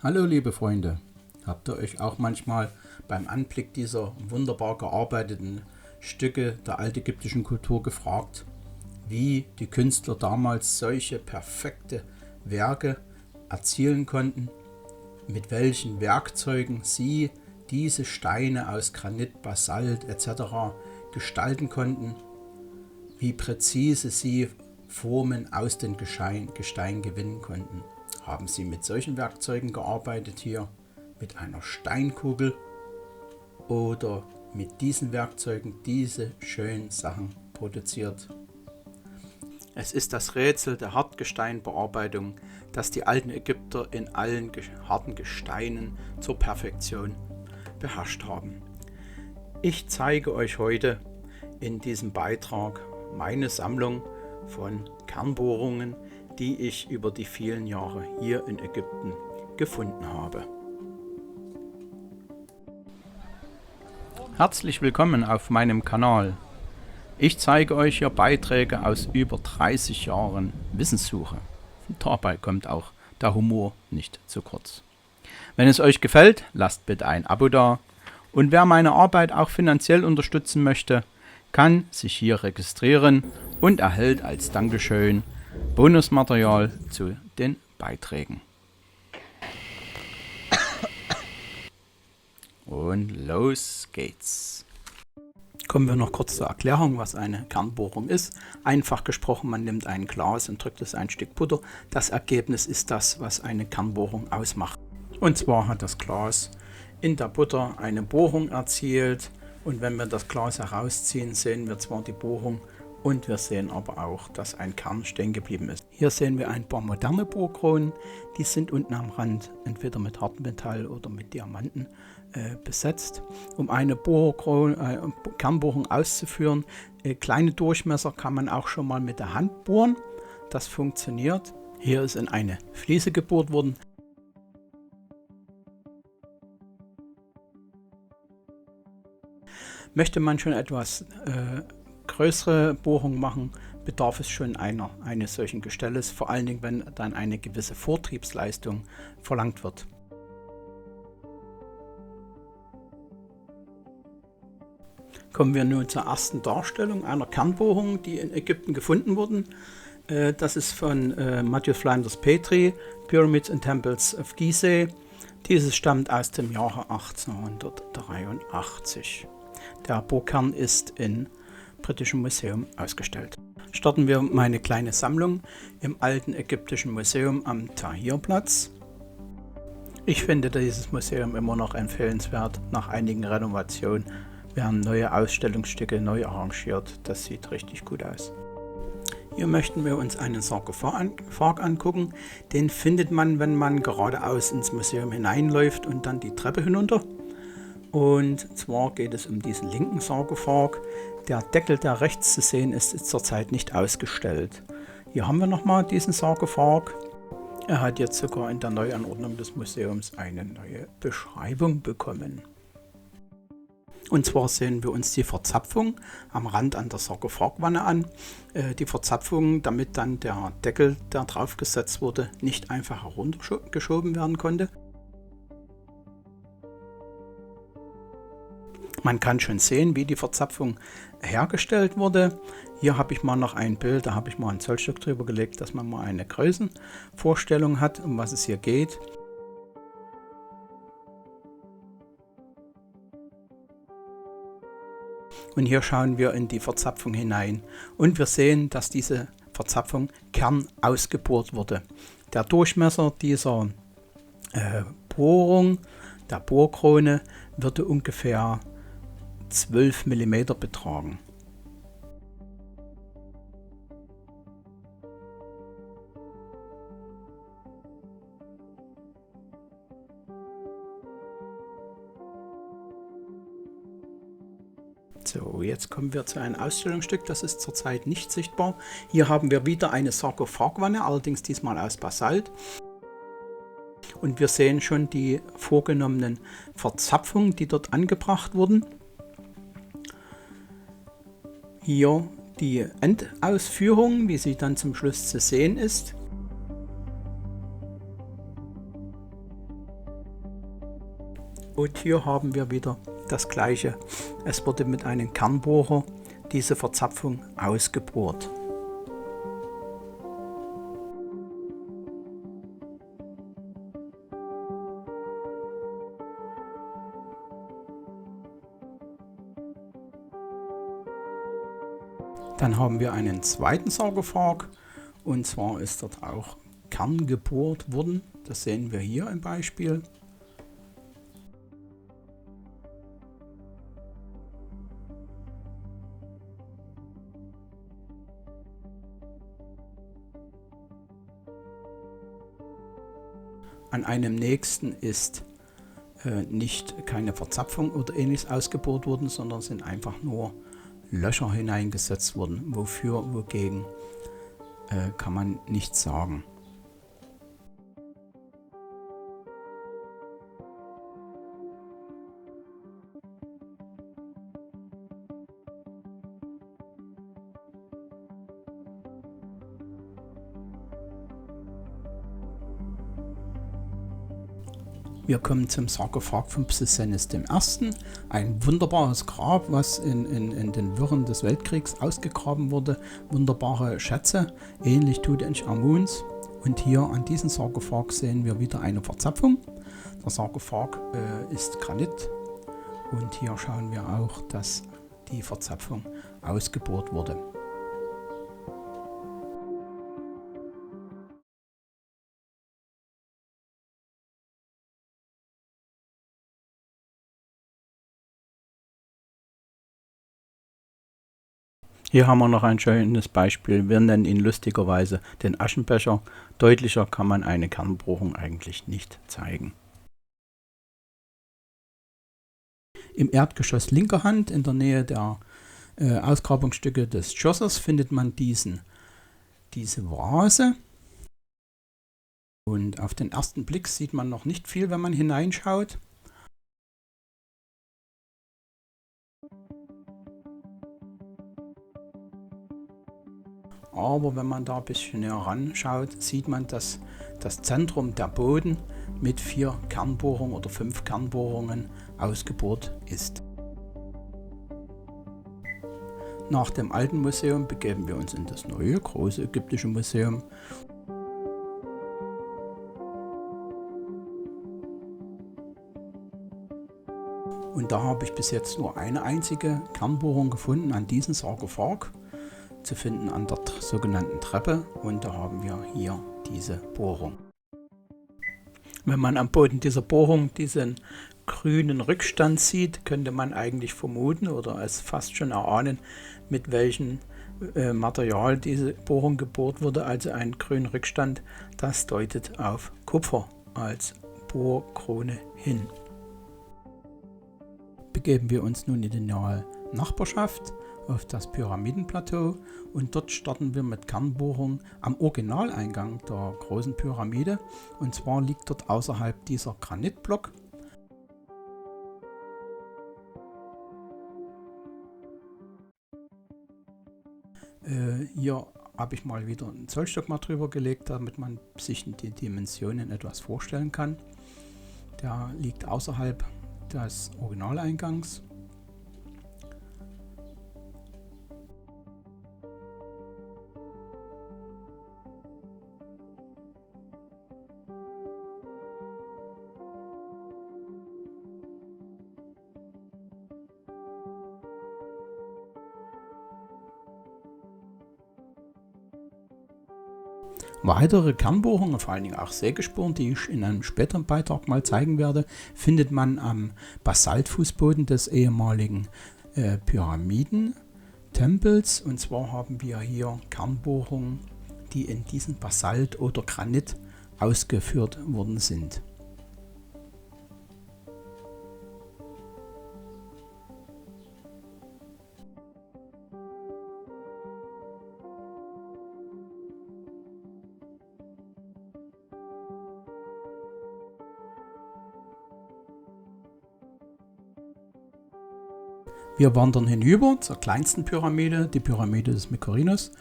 Hallo liebe Freunde, habt ihr euch auch manchmal beim Anblick dieser wunderbar gearbeiteten Stücke der altägyptischen Kultur gefragt, wie die Künstler damals solche perfekte Werke erzielen konnten, mit welchen Werkzeugen sie diese Steine aus Granit, Basalt etc. gestalten konnten, wie präzise sie Formen aus den Gestein gewinnen konnten. Haben sie mit solchen Werkzeugen gearbeitet hier, mit einer Steinkugel oder mit diesen Werkzeugen diese schönen Sachen produziert? Es ist das Rätsel der Hartgesteinbearbeitung, das die alten Ägypter in allen harten Gesteinen zur Perfektion beherrscht haben. Ich zeige euch heute in diesem Beitrag meine Sammlung von Kernbohrungen, die ich über die vielen Jahre hier in Ägypten gefunden habe. Herzlich willkommen auf meinem Kanal. Ich zeige euch hier Beiträge aus über 30 Jahren Wissenssuche. Dabei kommt auch der Humor nicht zu kurz. Wenn es euch gefällt, lasst bitte ein Abo da. Und wer meine Arbeit auch finanziell unterstützen möchte, kann sich hier registrieren und erhält als Dankeschön Bonusmaterial zu den Beiträgen. Und los geht's. Kommen wir noch kurz zur Erklärung, was eine Kernbohrung ist. Einfach gesprochen, man nimmt ein Glas und drückt es ein Stück Butter. Das Ergebnis ist das, was eine Kernbohrung ausmacht. Und zwar hat das Glas in der Butter eine Bohrung erzielt. Und wenn wir das Glas herausziehen, sehen wir zwar die Bohrung, und wir sehen aber auch, dass ein Kern stehen geblieben ist. Hier sehen wir ein paar moderne Bohrkronen. Die sind unten am Rand entweder mit Hartmetall oder mit Diamanten besetzt. Um eine Kernbohrung auszuführen, kleine Durchmesser kann man auch schon mal mit der Hand bohren. Das funktioniert. Hier ist in eine Fliese gebohrt worden. Möchte man schon etwas größere Bohrung machen, bedarf es schon eines solchen Gestelles, vor allen Dingen, wenn dann eine gewisse Vortriebsleistung verlangt wird. Kommen wir nun zur ersten Darstellung einer Kernbohrung, die in Ägypten gefunden wurden. Das ist von Matthew Flinders Petrie, Pyramids and Temples of Gizeh. Dieses stammt aus dem Jahre 1883. Der Bohrkern ist im Britischen Museum ausgestellt. Starten wir meine kleine Sammlung im Alten Ägyptischen Museum am Tahrirplatz. Ich finde dieses Museum immer noch empfehlenswert. Nach einigen Renovationen werden neue Ausstellungsstücke neu arrangiert. Das sieht richtig gut aus. Hier möchten wir uns einen Sarkophag angucken. Den findet man, wenn man geradeaus ins Museum hineinläuft und dann die Treppe hinunter. Und zwar geht es um diesen linken Sarkophag. Der Deckel, der rechts zu sehen ist, ist zurzeit nicht ausgestellt. Hier haben wir nochmal diesen Sarkophag. Er hat jetzt sogar in der Neuanordnung des Museums eine neue Beschreibung bekommen. Und zwar sehen wir uns die Verzapfung am Rand an der Sarkophagwanne an. Die Verzapfung, damit dann der Deckel, der drauf gesetzt wurde, nicht einfach heruntergeschoben werden konnte. Man kann schon sehen, wie die Verzapfung hergestellt wurde. Hier habe ich mal noch ein Bild, da habe ich mal ein Zollstock drüber gelegt, dass man mal eine Größenvorstellung hat, um was es hier geht. Und hier schauen wir in die Verzapfung hinein und wir sehen, dass diese Verzapfung kernausgebohrt wurde. Der Durchmesser dieser Bohrung, der Bohrkrone, würde ungefähr 12 mm betragen. So, jetzt kommen wir zu einem Ausstellungsstück, das ist zurzeit nicht sichtbar. Hier haben wir wieder eine Sarkophagwanne, allerdings diesmal aus Basalt. Und wir sehen schon die vorgenommenen Verzapfungen, die dort angebracht wurden. Hier die Endausführung, wie sie dann zum Schluss zu sehen ist. Und hier haben wir wieder das gleiche. Es wurde mit einem Kernbohrer diese Verzapfung ausgebohrt. Dann haben wir einen zweiten Sarkophag, und zwar ist dort auch Kern gebohrt worden. Das sehen wir hier im Beispiel. An einem nächsten ist nicht keine Verzapfung oder ähnliches ausgebohrt worden, sondern sind einfach nur Löcher hineingesetzt worden. Wofür, wogegen, kann man nichts sagen. Wir kommen zum Sarkophag von Psissenes I., ein wunderbares Grab, was in den Wirren des Weltkriegs ausgegraben wurde. Wunderbare Schätze, ähnlich Tutanchamuns. Und hier an diesem Sarkophag sehen wir wieder eine Verzapfung. Der Sarkophag ist Granit, und hier schauen wir auch, dass die Verzapfung ausgebohrt wurde. Hier haben wir noch ein schönes Beispiel. Wir nennen ihn lustigerweise den Aschenbecher. Deutlicher kann man eine Kernbohrung eigentlich nicht zeigen. Im Erdgeschoss linker Hand, in der Nähe der Ausgrabungsstücke des Schlosses, findet man diese Vase. Und auf den ersten Blick sieht man noch nicht viel, wenn man hineinschaut. Aber wenn man da ein bisschen näher ran schaut, sieht man, dass das Zentrum, der Boden, mit 4 Kernbohrungen oder 5 Kernbohrungen ausgebohrt ist. Nach dem alten Museum begeben wir uns in das neue, große ägyptische Museum. Und da habe ich bis jetzt nur eine einzige Kernbohrung gefunden an diesem Sarkophag, zu finden an der sogenannten Treppe, und da haben wir hier diese Bohrung. Wenn man am Boden dieser Bohrung diesen grünen Rückstand sieht, könnte man eigentlich vermuten oder es fast schon erahnen, mit welchem Material diese Bohrung gebohrt wurde. Also ein grüner Rückstand, das deutet auf Kupfer als Bohrkrone hin. Begeben wir uns nun in die nahe Nachbarschaft auf das Pyramidenplateau, und dort starten wir mit Kernbohrung am Originaleingang der großen Pyramide, und zwar liegt dort außerhalb dieser Granitblock. Hier habe ich mal wieder einen Zollstock mal drüber gelegt, damit man sich die Dimensionen etwas vorstellen kann. Der liegt außerhalb des Originaleingangs. Weitere Kernbohrungen, vor allen Dingen auch Sägespuren, die ich in einem späteren Beitrag mal zeigen werde, findet man am Basaltfußboden des ehemaligen Pyramidentempels. Und zwar haben wir hier Kernbohrungen, die in diesem Basalt oder Granit ausgeführt worden sind. Wir wandern hinüber zur kleinsten Pyramide, die Pyramide des Mykerinos.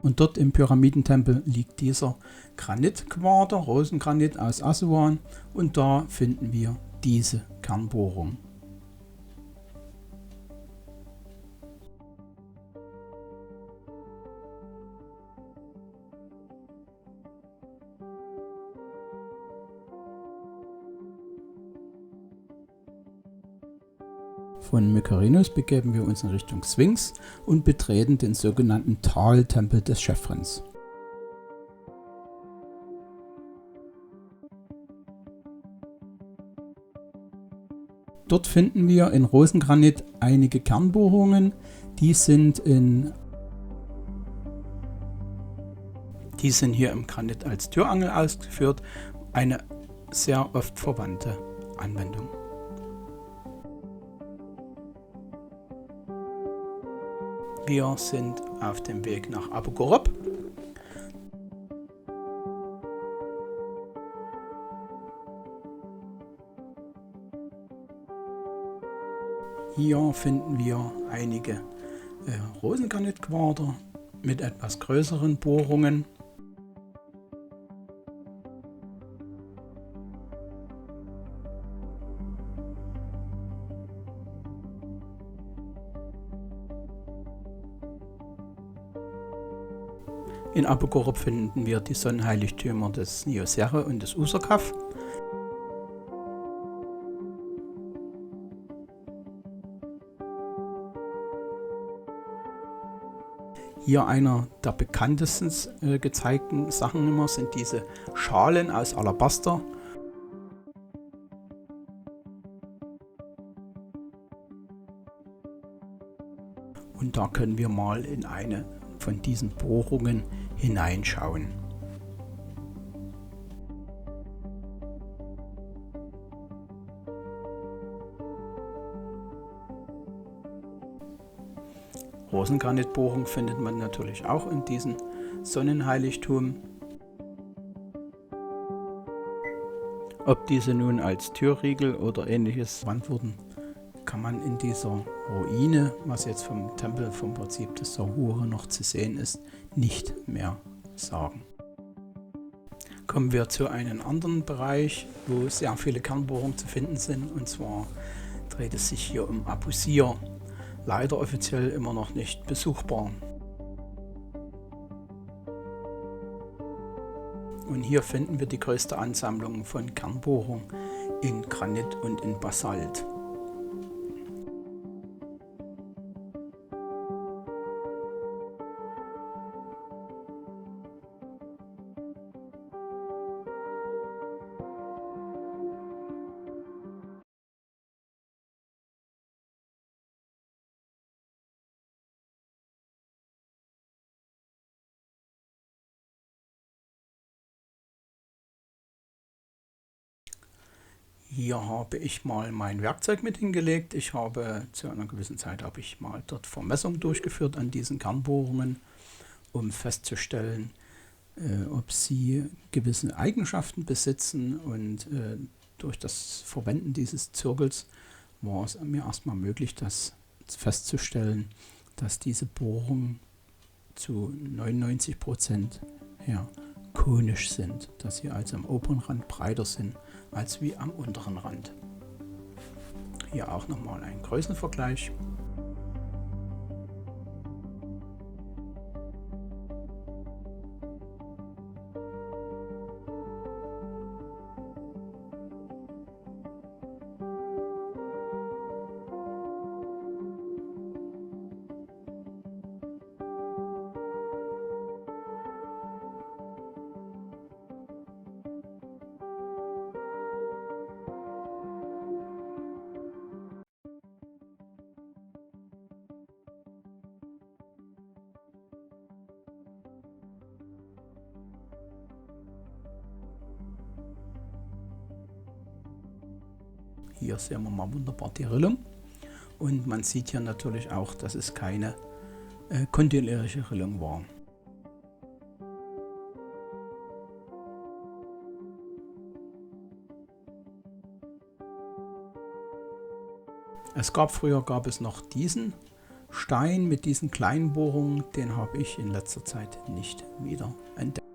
Und dort im Pyramidentempel liegt dieser Granitquader, Rosengranit aus Assuan, und da finden wir diese Kernbohrung. Von Mykerinus begeben wir uns in Richtung Sphinx und betreten den sogenannten Taltempel des Chephrons. Dort finden wir in Rosengranit einige Kernbohrungen, die sind hier im Granit als Türangel ausgeführt, eine sehr oft verwandte Anwendung. Wir sind auf dem Weg nach Abu Ghorob. Hier finden wir einige Rosengranitquader mit etwas größeren Bohrungen. In Abu Ghorob finden wir die Sonnenheiligtümer des Niosere und des Usakaf. Hier einer der bekanntesten gezeigten Sachen immer sind diese Schalen aus Alabaster. Und da können wir mal in eine von diesen Bohrungen hineinschauen. Rosengranitbohrung findet man natürlich auch in diesem Sonnenheiligtum. Ob diese nun als Türriegel oder ähnliches verwandt wurden, kann man in dieser Ruine, was jetzt vom Tempel vom Prinzip des Sahur noch zu sehen ist, nicht mehr sagen. Kommen wir zu einem anderen Bereich, wo sehr viele Kernbohrungen zu finden sind, und zwar dreht es sich hier um Abu Sir. Leider offiziell immer noch nicht besuchbar. Und hier finden wir die größte Ansammlung von Kernbohrungen in Granit und in Basalt. Hier habe ich mal mein Werkzeug mit hingelegt. Ich habe zu einer gewissen Zeit mal dort Vermessungen durchgeführt an diesen Kernbohrungen, um festzustellen, ob sie gewisse Eigenschaften besitzen, und durch das Verwenden dieses Zirkels war es mir erstmal möglich, das festzustellen, dass diese Bohrungen zu 99% konisch sind, dass sie also am oberen Rand breiter sind als wie am unteren Rand. Hier auch nochmal ein Größenvergleich. Hier sehen wir mal wunderbar die Rillung, und man sieht hier natürlich auch, dass es keine kontinuierliche Rillung war. Früher gab es noch diesen Stein mit diesen kleinen Bohrungen, den habe ich in letzter Zeit nicht wieder entdeckt.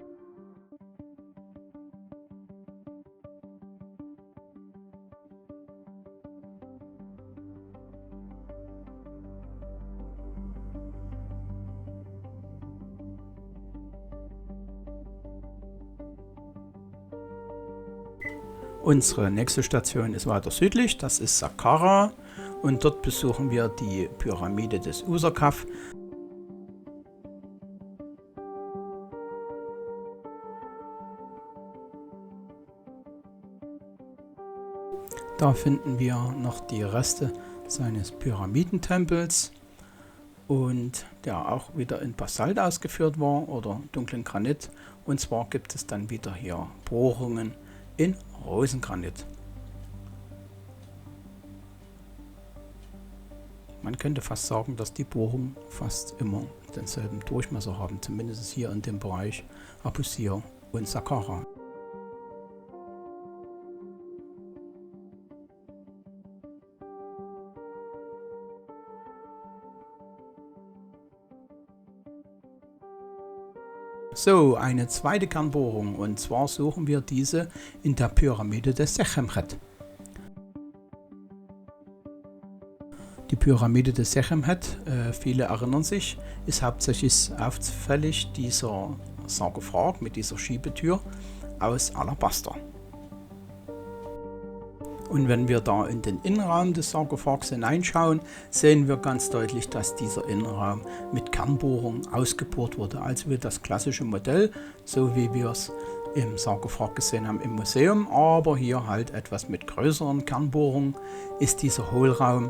Unsere nächste Station ist weiter südlich, das ist Saqqara, und dort besuchen wir die Pyramide des Usaqaf. Da finden wir noch die Reste seines Pyramidentempels, und der auch wieder in Basalt ausgeführt war oder dunklen Granit. Und zwar gibt es dann wieder hier Bohrungen in Rosengranit. Man könnte fast sagen, dass die Bohrungen fast immer denselben Durchmesser haben, zumindest hier in dem Bereich Abusir und Saqqara. So, eine zweite Kernbohrung, und zwar suchen wir diese in der Pyramide des Sekhemkhet. Die Pyramide des Sekhemkhet, viele erinnern sich, ist hauptsächlich auffällig dieser Sarkophag mit dieser Schiebetür aus Alabaster. Und wenn wir da in den Innenraum des Sarkophags hineinschauen, sehen wir ganz deutlich, dass dieser Innenraum mit Kernbohrungen ausgebohrt wurde. Also wie das klassische Modell, so wie wir es im Sarkophag gesehen haben im Museum, aber hier halt etwas mit größeren Kernbohrungen, ist dieser Hohlraum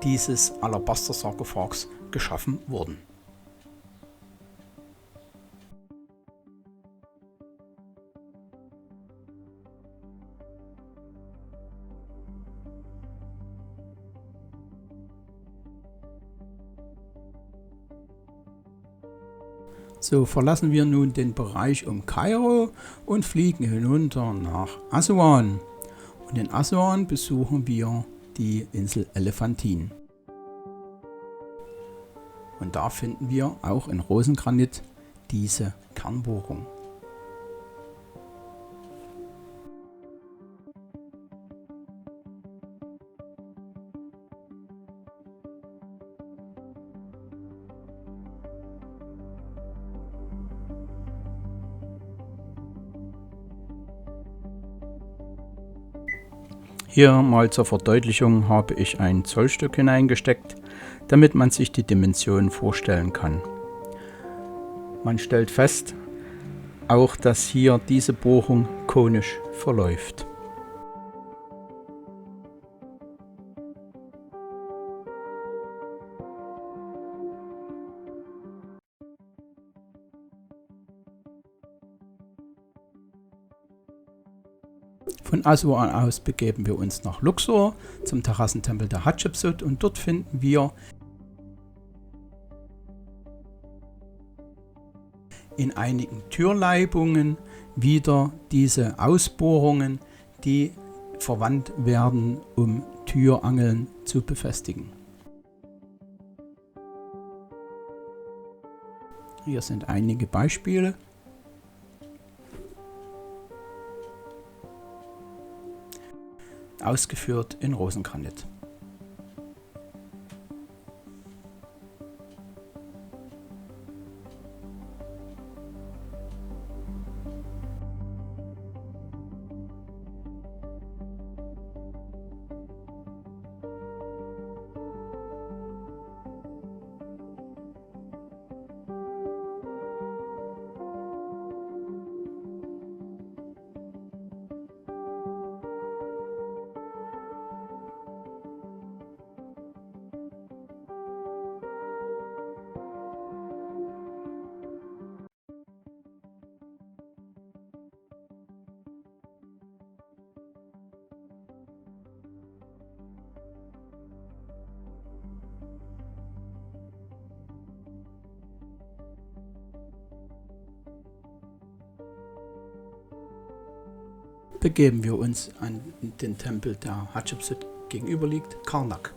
dieses Alabaster-Sarkophags geschaffen worden. So verlassen wir nun den Bereich um Kairo und fliegen hinunter nach Assuan. Und in Assuan besuchen wir die Insel Elefantin. Und da finden wir auch in Rosengranit diese Kernbohrung. Hier mal zur Verdeutlichung habe ich ein Zollstück hineingesteckt, damit man sich die Dimensionen vorstellen kann. Man stellt fest, auch dass hier diese Bohrung konisch verläuft. Von Assuan aus begeben wir uns nach Luxor zum Terrassentempel der Hatschepsut, und dort finden wir in einigen Türleibungen wieder diese Ausbohrungen, die verwandt werden, um Türangeln zu befestigen. Hier sind einige Beispiele. Ausgeführt in Rosengranit. Begeben wir uns an den Tempel, der Hatschepsut gegenüber liegt, Karnak.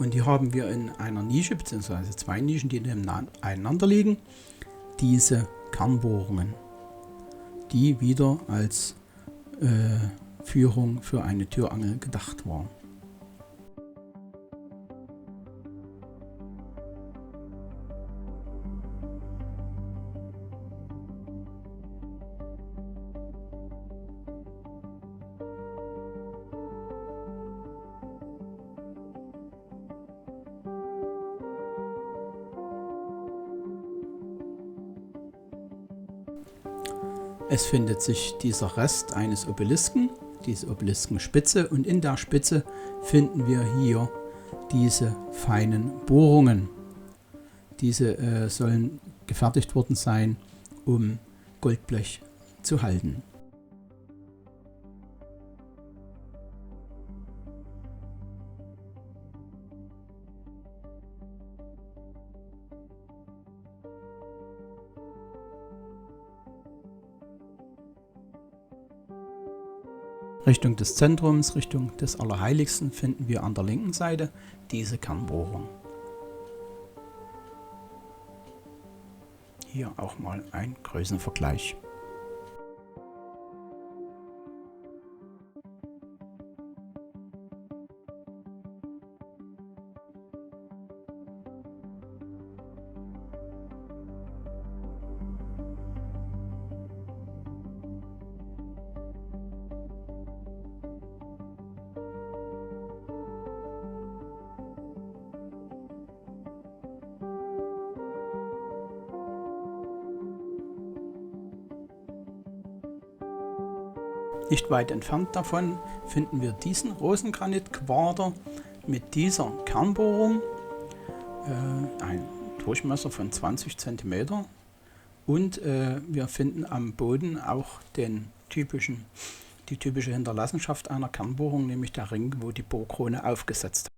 Und hier haben wir in einer Nische, beziehungsweise zwei Nischen, die nebeneinander liegen, diese Kernbohrungen, die wieder als Führung für eine Türangel gedacht waren. Es findet sich dieser Rest eines Obelisken, diese Obeliskenspitze, und in der Spitze finden wir hier diese feinen Bohrungen. Diese sollen gefertigt worden sein, um Goldblech zu halten. Richtung des Zentrums, Richtung des Allerheiligsten, finden wir an der linken Seite diese Kernbohrung. Hier auch mal ein Größenvergleich. Nicht weit entfernt davon finden wir diesen Rosengranitquader mit dieser Kernbohrung, ein Durchmesser von 20 cm, und wir finden am Boden auch die typische Hinterlassenschaft einer Kernbohrung, nämlich der Ring, wo die Bohrkrone aufgesetzt hat.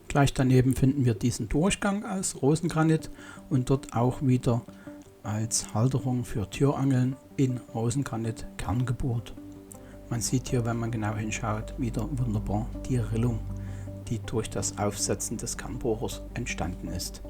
Gleich daneben finden wir diesen Durchgang aus Rosengranit und dort auch wieder als Halterung für Türangeln in Rosengranit kerngebohrt. Man sieht hier, wenn man genau hinschaut, wieder wunderbar die Rillung, die durch das Aufsetzen des Kernbohrers entstanden ist.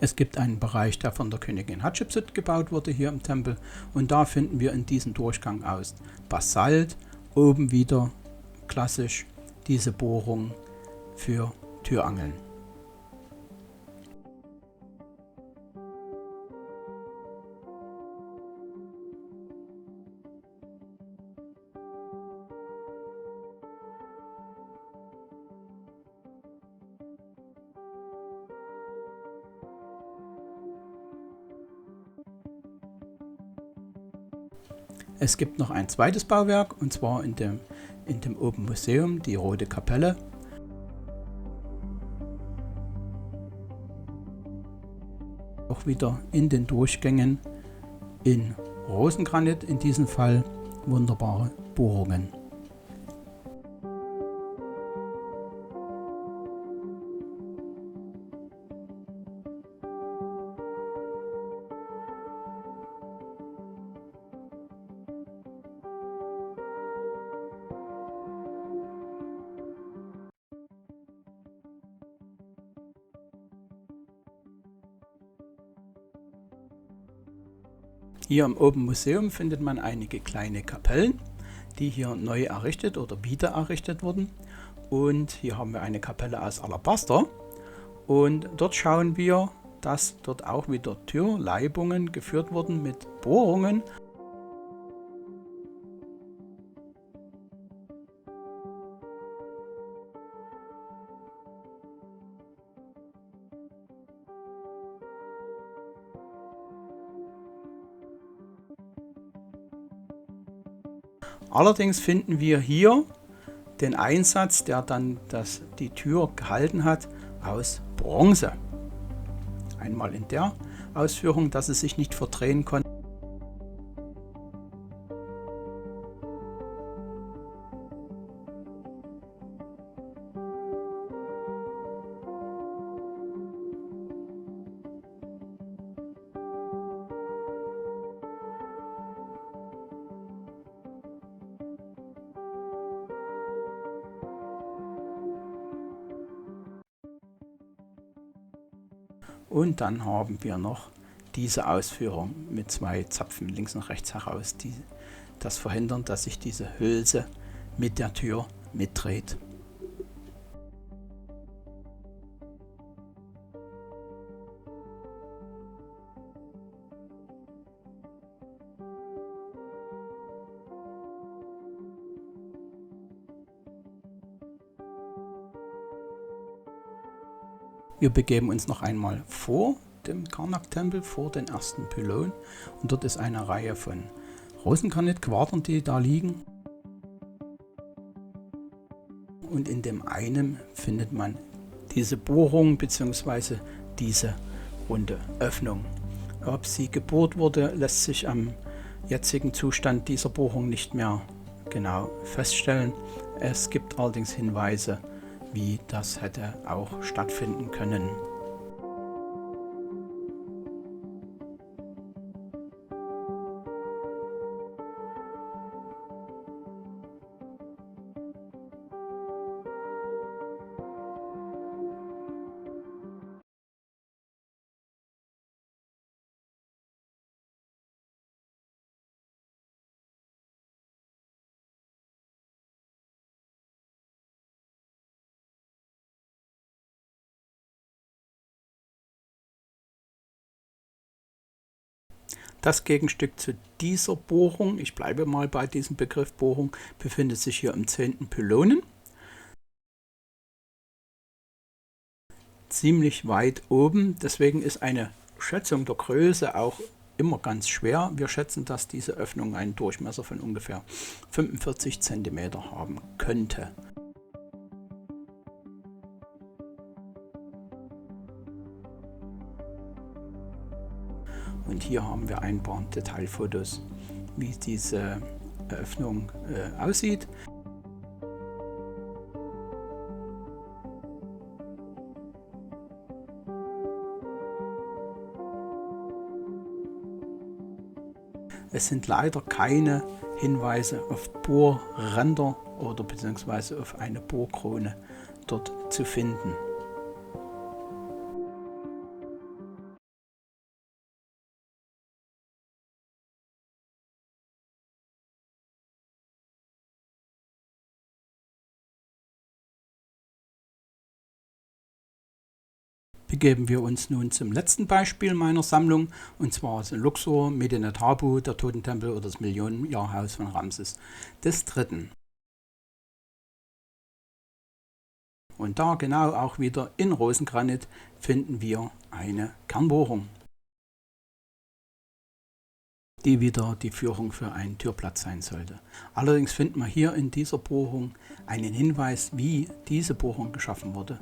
Es gibt einen Bereich, der von der Königin Hatschepsut gebaut wurde hier im Tempel, und da finden wir in diesem Durchgang aus Basalt, oben wieder klassisch diese Bohrung für Türangeln. Es gibt noch ein zweites Bauwerk, und zwar in dem Open Museum, die Rote Kapelle. Auch wieder in den Durchgängen in Rosengranit, in diesem Fall wunderbare Bohrungen. Hier im Open Museum findet man einige kleine Kapellen, die hier neu errichtet oder wieder errichtet wurden. Und hier haben wir eine Kapelle aus Alabaster. Und dort schauen wir dass dort auch wieder Türleibungen geführt wurden mit Bohrungen. Allerdings finden wir hier den Einsatz, der dann die Tür gehalten hat, aus Bronze. Einmal in der Ausführung, dass es sich nicht verdrehen konnte. Und dann haben wir noch diese Ausführung mit 2 Zapfen links und rechts heraus, die das verhindern, dass sich diese Hülse mit der Tür mitdreht. Wir begeben uns noch einmal vor dem Karnak-Tempel, vor den ersten Pylon, und dort ist eine Reihe von Rosengranitquadern, die da liegen. Und in dem einen findet man diese Bohrung bzw. diese runde Öffnung. Ob sie gebohrt wurde, lässt sich am jetzigen Zustand dieser Bohrung nicht mehr genau feststellen. Es gibt allerdings Hinweise, wie das hätte auch stattfinden können. Das Gegenstück zu dieser Bohrung, ich bleibe mal bei diesem Begriff Bohrung, befindet sich hier im 10. Pylonen. Ziemlich weit oben, deswegen ist eine Schätzung der Größe auch immer ganz schwer. Wir schätzen, dass diese Öffnung einen Durchmesser von ungefähr 45 cm haben könnte. Und hier haben wir ein paar Detailfotos, wie diese Öffnung aussieht. Es sind leider keine Hinweise auf Bohrränder oder beziehungsweise auf eine Bohrkrone dort zu finden. Begeben wir uns nun zum letzten Beispiel meiner Sammlung, und zwar ist Luxor, Medinet Habu, der Totentempel oder das Millionenjahrhaus von Ramses III. Und da genau auch wieder in Rosengranit finden wir eine Kernbohrung, die wieder die Führung für einen Türplatz sein sollte. Allerdings finden wir hier in dieser Bohrung einen Hinweis, wie diese Bohrung geschaffen wurde.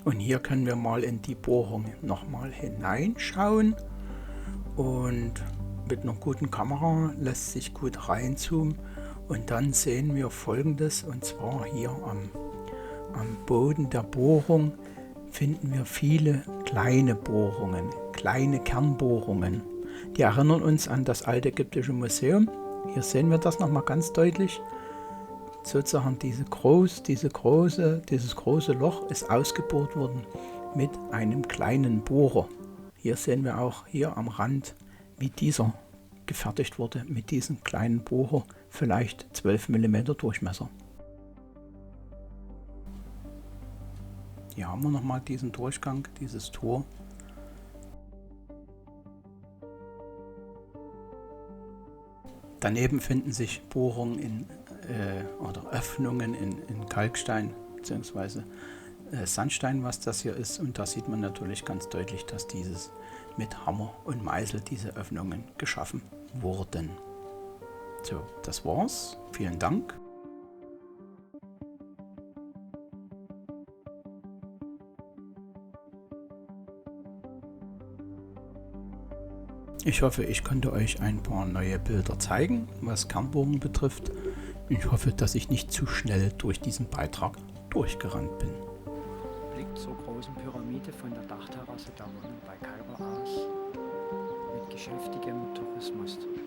Und hier können wir mal in die Bohrung nochmal hineinschauen, und mit einer guten Kamera lässt sich gut reinzoomen, und dann sehen wir Folgendes, und zwar hier am Boden der Bohrung finden wir viele kleine Bohrungen, kleine Kernbohrungen. Die erinnern uns an das alte ägyptische Museum. Hier sehen wir das nochmal ganz deutlich. Sozusagen dieses große Loch ist ausgebohrt worden mit einem kleinen Bohrer. Hier sehen wir auch hier am Rand, wie dieser gefertigt wurde mit diesem kleinen Bohrer, vielleicht 12 mm Durchmesser. Hier haben wir nochmal diesen Durchgang, dieses Tor. Daneben finden sich Bohrungen oder Öffnungen in Kalkstein bzw. Sandstein, was das hier ist. Und da sieht man natürlich ganz deutlich, dass dieses mit Hammer und Meißel diese Öffnungen geschaffen wurden. So, das war's. Vielen Dank. Ich hoffe, ich konnte euch ein paar neue Bilder zeigen, was Kernbohrungen betrifft. Ich hoffe, dass ich nicht zu schnell durch diesen Beitrag durchgerannt bin. Blick zur großen Pyramide von der Dachterrasse der Wohnung bei Kalber aus mit geschäftigem Tourismusbetrieb.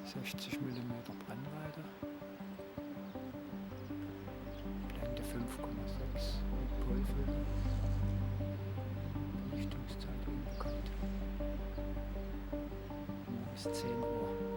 (60 mm Brennweite), Blende 5,6 mit Polfilm, Belichtungszeit unbekannt, morgens 10 Uhr.